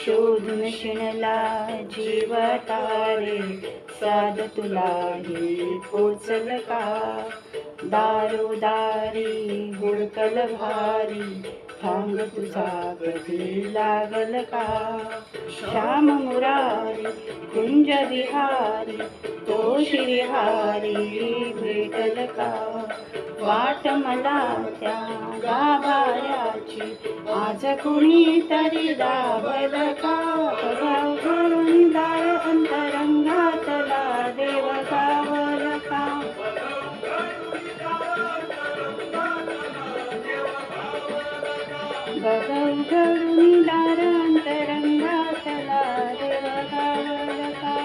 शोधून शिणला जीव तारे, साध तुलाही पोचल का? दारोदारी हुडकल भारी, थांब तुझा कधी लागल का? श्याम मुरारी कुंज विहारी, तो श्रीहारी भेटल का? वाट मला त्या गाभाऱ्याची, आज कुणी तरी दाबल का? प्रभाव घरून दार अंतरंगातला देव गावल का? बघव घरून दार अंतरंगातला देव गावल का?